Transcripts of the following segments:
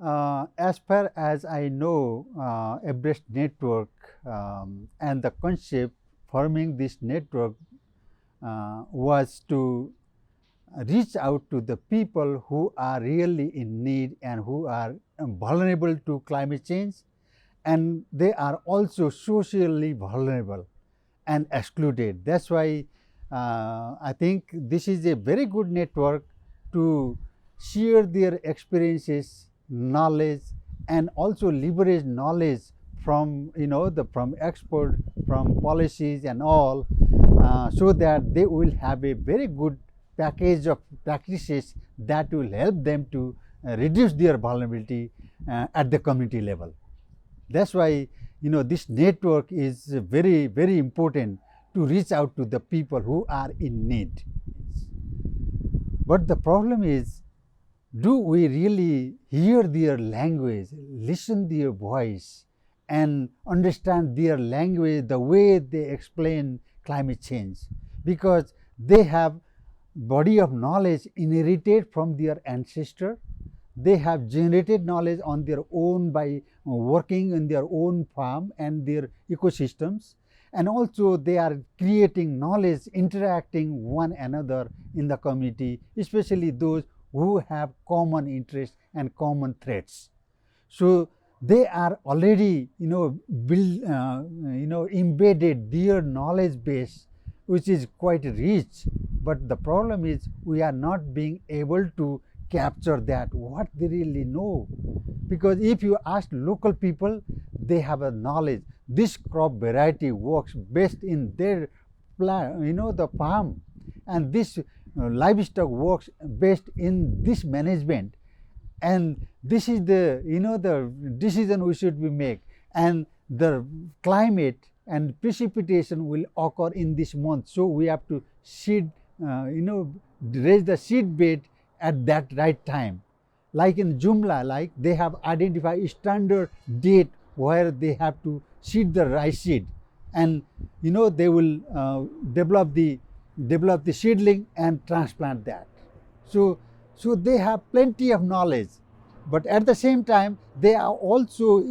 As far as I know, Everest Network and the concept forming this network was to reach out to the people who are really in need and who are vulnerable to climate change, and they are also socially vulnerable and excluded. That's why I think this is a very good network to share their experiences, knowledge, and also leverage knowledge from from expert, from policies and all, so that they will have a very good package of practices that will help them to reduce their vulnerability at the community level. That's why this network is very important to reach out to the people who are in need. But the problem is, do we really hear their language, listen their voice, and understand their language, the way they explain climate change? Because they have body of knowledge inherited from their ancestor. They have generated knowledge on their own by working in their own farm and their ecosystems, and also they are creating knowledge, interacting one another in the community, especially those who have common interests and common threats. So they are already embedded their knowledge base, which is quite rich. But the problem is we are not being able to capture that what they really know, because if you ask local people, they have a knowledge. This crop variety works best in their the farm, and this livestock works best in this management, and this is the decision we should be make, and the climate and precipitation will occur in this month, so we have to seed raise the seed bed at that right time. Like in Jumla, like they have identified a standard date where they have to seed the rice seed, and they will develop the seedling and transplant that. So they have plenty of knowledge, but at the same time they are also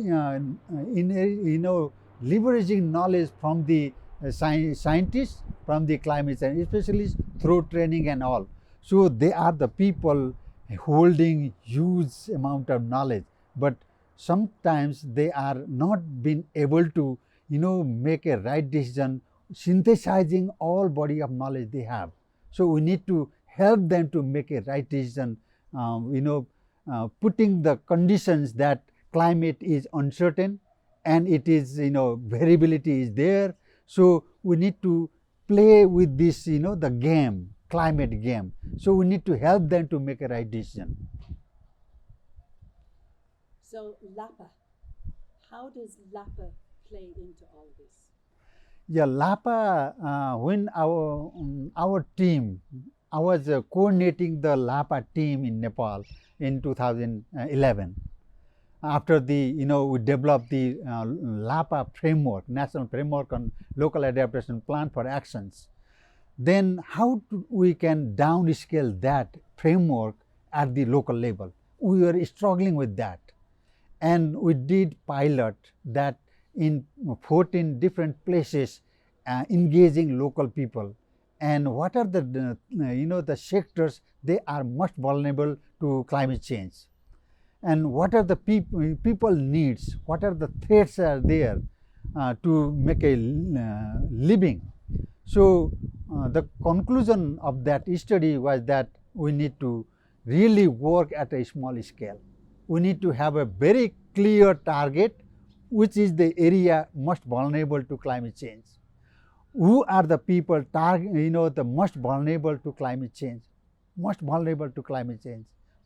leveraging knowledge from the scientists, from the climate science specialists through training and all. So they are the people holding huge amount of knowledge, but sometimes they are not being able to make a right decision, synthesizing all body of knowledge they have. So we need to help them to make a right decision, putting the conditions that climate is uncertain and it is variability is there. So we need to play with this the game, climate game. So we need to help them to make a right decision. So Lapa, how does Lapa play into all this? Yeah, Lapa, when our team, I was coordinating the Lapa team in Nepal in 2011. After we developed the Lapa framework, national framework on local adaptation plan for actions. Then how we can downscale that framework at the local level? We were struggling with that, and we did pilot that in 14 different places, engaging local people. And what are the the sectors they are most vulnerable to climate change, and what are the people needs, what are the threats are there to make a living. So the conclusion of that study was that we need to really work at a small scale. We need to have a very clear target, which is the area most vulnerable to climate change. Who are the people the most vulnerable to climate change,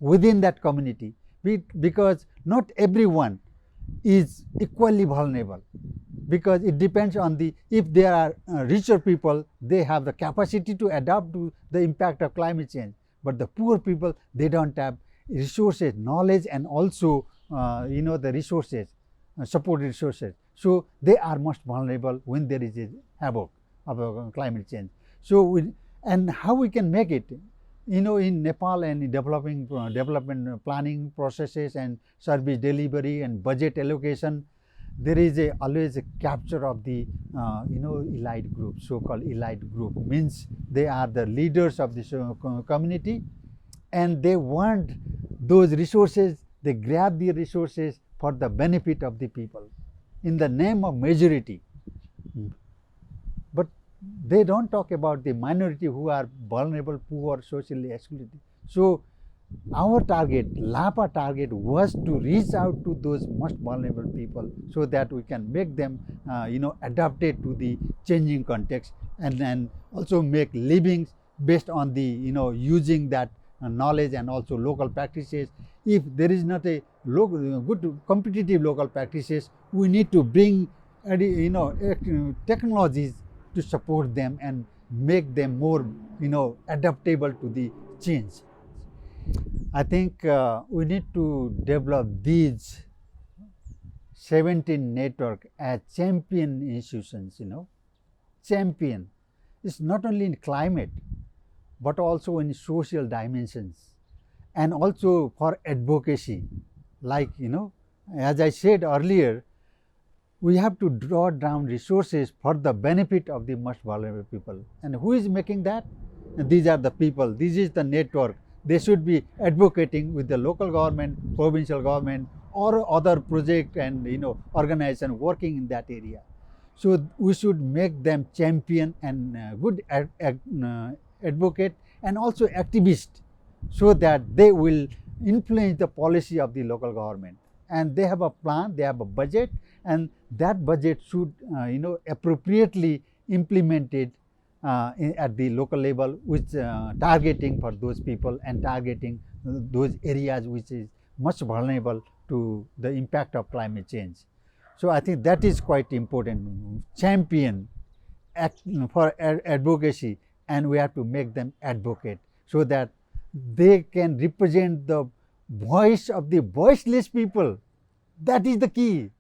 within that community, because not everyone is equally vulnerable, because it depends on if there are richer people, they have the capacity to adapt to the impact of climate change, but the poor people, they don't have resources, knowledge, and also the resources, support resources. So they are most vulnerable when there is a havoc of climate change. So and how we can make it? in Nepal and in development planning processes and service delivery and budget allocation, there is always a capture of the elite group. So-called elite group means they are the leaders of this community, and they want those resources. They grab the resources for the benefit of the people in the name of majority. But they don't talk about the minority who are vulnerable, poor, socially excluded. So our target, LAPA target, was to reach out to those most vulnerable people so that we can make them adapted to the changing context, and then also make livings based on the using that knowledge and also local practices. If there is not a good competitive local practices, we need to bring technologies to support them and make them more adaptable to the change. I think we need to develop these 17 network as champion institutions. Champion. It's not only in climate, but also in social dimensions, and also for advocacy. Like as I said earlier, we have to draw down resources for the benefit of the most vulnerable people. And who is making that? And these are the people. This is the network. They should be advocating with the local government, provincial government, or other project and organization working in that area. So we should make them champion and good advocate and also activist, so that they will influence the policy of the local government. And they have a plan, they have a budget, and that budget should appropriately implemented at the local level, with targeting for those people and targeting those areas which is much vulnerable to the impact of climate change. So I think that is quite important. Champion for advocacy, and we have to make them advocate so that they can represent the voice of the voiceless people. That is the key.